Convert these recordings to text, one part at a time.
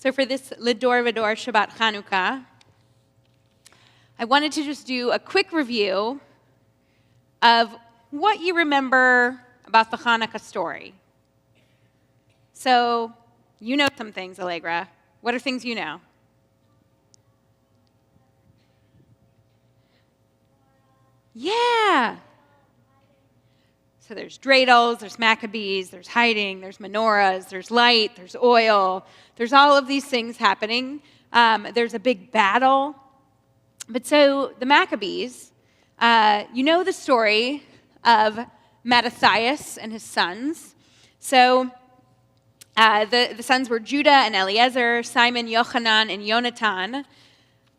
So for this Lidor Vidor Shabbat Chanukah, I wanted to just do a quick review of what you remember about the Hanukkah story. So, you know some things, Allegra. What are things you know? Yeah. So there's dreidels, there's Maccabees, there's hiding, there's menorahs, there's light, there's oil. There's all of these things happening. There's a big battle. But so the Maccabees, you know the story of Mattathias and his sons. So the sons were Judah and Eliezer, Simon, Yochanan, and Yonatan.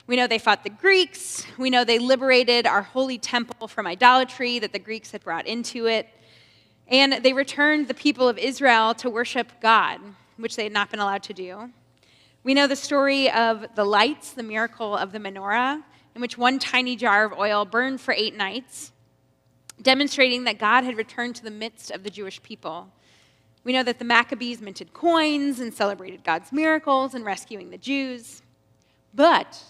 We know they fought the Greeks. We know they liberated our holy temple from idolatry that the Greeks had brought into it. And they returned the people of Israel to worship God, which they had not been allowed to do. We know the story of the lights, the miracle of the menorah, in which one tiny jar of oil burned for 8 nights, demonstrating that God had returned to the midst of the Jewish people. We know that the Maccabees minted coins and celebrated God's miracles in rescuing the Jews. But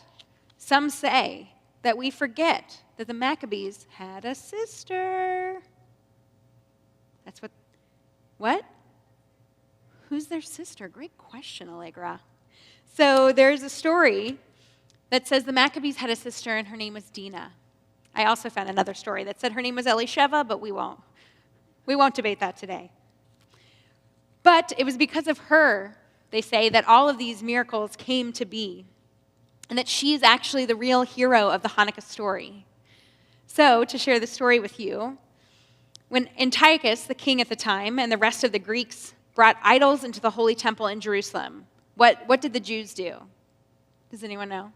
some say that we forget that the Maccabees had a sister. That's what? Who's their sister? Great question, Allegra. So there's a story that says the Maccabees had a sister and her name was Dena. I also found another story that said her name was Elisheva, but we won't debate that today. But it was because of her, they say, that all of these miracles came to be, and that she is actually the real hero of the Hanukkah story. So, to share the story with you, when Antiochus, the king at the time, and the rest of the Greeks brought idols into the holy temple in Jerusalem, what did the Jews do? Does anyone know?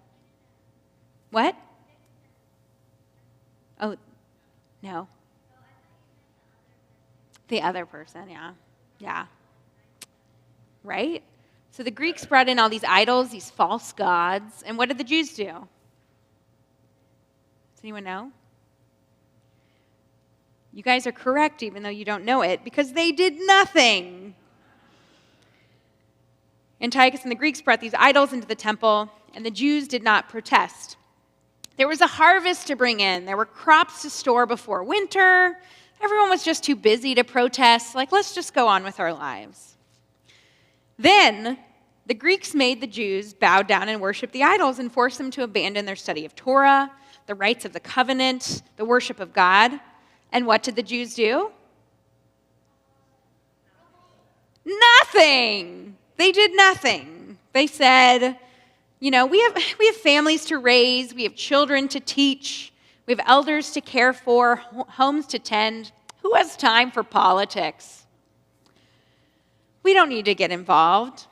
What? Oh, no. The other person, yeah. Yeah. Right? So the Greeks brought in all these idols, these false gods, and what did the Jews do? Does anyone know? You guys are correct, even though you don't know it, because they did nothing. Antiochus and the Greeks brought these idols into the temple, and the Jews did not protest. There was a harvest to bring in. There were crops to store before winter. Everyone was just too busy to protest. Let's just go on with our lives. Then the Greeks made the Jews bow down and worship the idols and forced them to abandon their study of Torah, the rites of the covenant, the worship of God. And what did the Jews do? Nothing. They did nothing. They said, we have families to raise, we have children to teach, we have elders to care for, homes to tend. Who has time for politics? We don't need to get involved.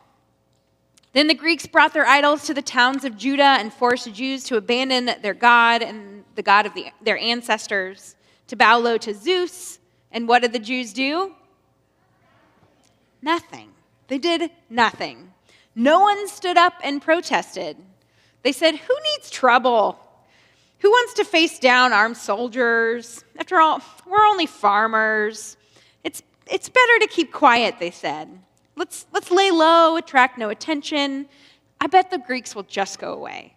Then the Greeks brought their idols to the towns of Judah and forced Jews to abandon their God and the God of their ancestors, to bow low to Zeus. And what did the Jews do? Nothing. They did nothing. No one stood up and protested. They said, who needs trouble? Who wants to face down armed soldiers? After all, we're only farmers. It's better to keep quiet, they said. Let's lay low, attract no attention. I bet the Greeks will just go away.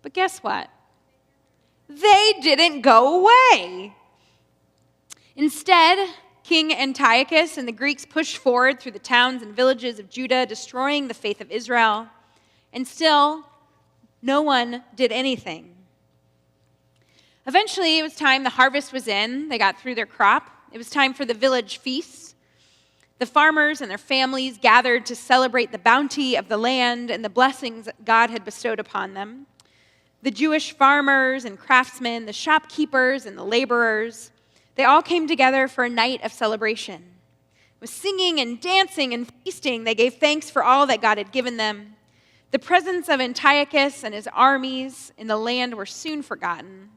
But guess what? They didn't go away. Instead, King Antiochus and the Greeks pushed forward through the towns and villages of Judah, destroying the faith of Israel. And still, no one did anything. Eventually, it was time. The harvest was in. They got through their crop. It was time for the village feasts. The farmers and their families gathered to celebrate the bounty of the land and the blessings God had bestowed upon them. The Jewish farmers and craftsmen, the shopkeepers and the laborers, they all came together for a night of celebration. With singing and dancing and feasting, they gave thanks for all that God had given them. The presence of Antiochus and his armies in the land were soon forgotten.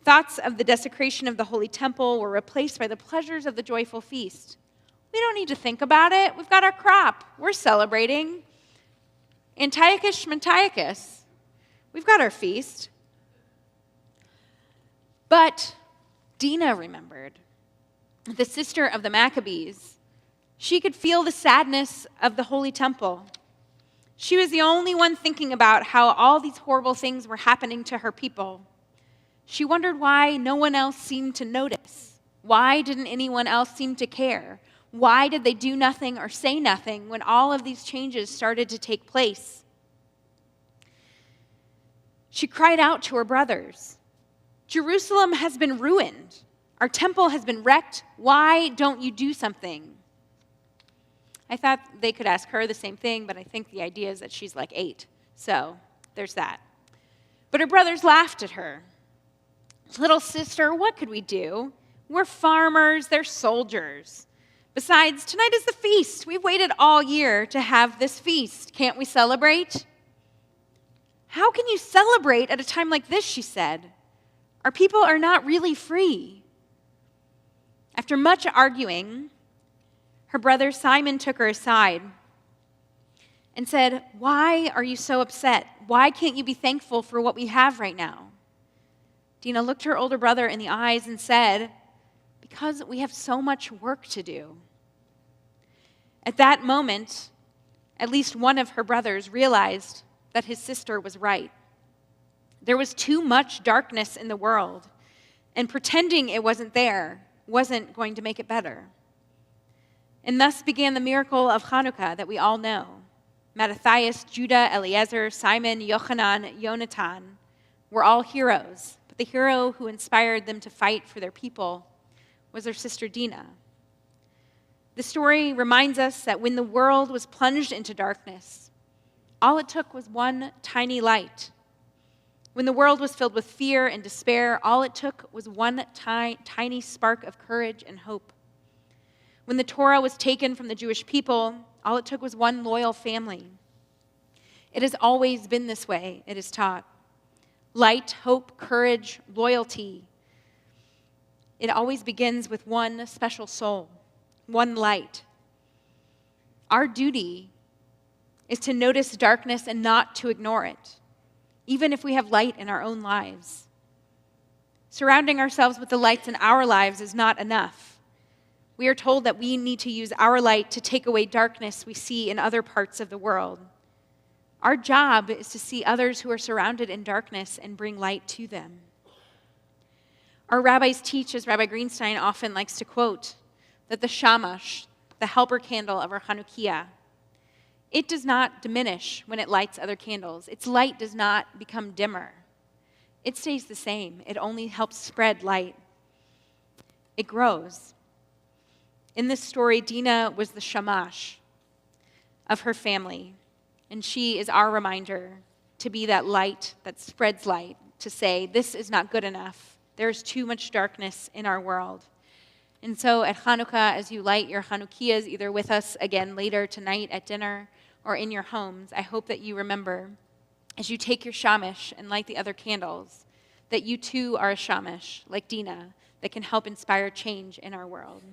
Thoughts of the desecration of the holy temple were replaced by the pleasures of the joyful feast. We don't need to think about it. We've got our crop. We're celebrating. Antiochus, we've got our feast. But Dena remembered, the sister of the Maccabees. She could feel the sadness of the holy temple. She was the only one thinking about how all these horrible things were happening to her people. She wondered why no one else seemed to notice. Why didn't anyone else seem to care? Why did they do nothing or say nothing when all of these changes started to take place? She cried out to her brothers, "Jerusalem has been ruined. Our temple has been wrecked. Why don't you do something?" I thought they could ask her the same thing, but I think the idea is that she's like 8. So there's that. But her brothers laughed at her. "Little sister, what could we do? We're farmers, they're soldiers. Besides, tonight is the feast. We've waited all year to have this feast. Can't we celebrate?" "How can you celebrate at a time like this?" she said. "Our people are not really free." After much arguing, her brother Simon took her aside and said, "Why are you so upset? Why can't you be thankful for what we have right now?" Dena looked her older brother in the eyes and said, "Because we have so much work to do." At that moment, at least one of her brothers realized that his sister was right. There was too much darkness in the world, and pretending it wasn't there wasn't going to make it better. And thus began the miracle of Hanukkah that we all know. Mattathias, Judah, Eliezer, Simon, Yochanan, Yonatan were all heroes, but the hero who inspired them to fight for their people was their sister Dena. The story reminds us that when the world was plunged into darkness, all it took was one tiny light. When the world was filled with fear and despair, all it took was one tiny spark of courage and hope. When the Torah was taken from the Jewish people, all it took was one loyal family. It has always been this way, it is taught. Light, hope, courage, loyalty. It always begins with one special soul, one light. Our duty is to notice darkness and not to ignore it, even if we have light in our own lives. Surrounding ourselves with the lights in our lives is not enough. We are told that we need to use our light to take away darkness we see in other parts of the world. Our job is to see others who are surrounded in darkness and bring light to them. Our rabbis teach, as Rabbi Greenstein often likes to quote, that the shamash, the helper candle of our Chanukiah, it does not diminish when it lights other candles. Its light does not become dimmer. It stays the same. It only helps spread light. It grows. In this story, Dena was the shamash of her family, and she is our reminder to be that light that spreads light, to say, this is not good enough. There's too much darkness in our world. And so at Hanukkah, as you light your Chanukiahs, either with us again later tonight at dinner or in your homes, I hope that you remember, as you take your shamash and light the other candles, that you too are a shamash, like Dena, that can help inspire change in our world.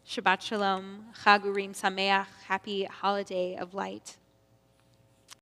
Shabbat Shalom, Chag Urim Sameach, happy holiday of light.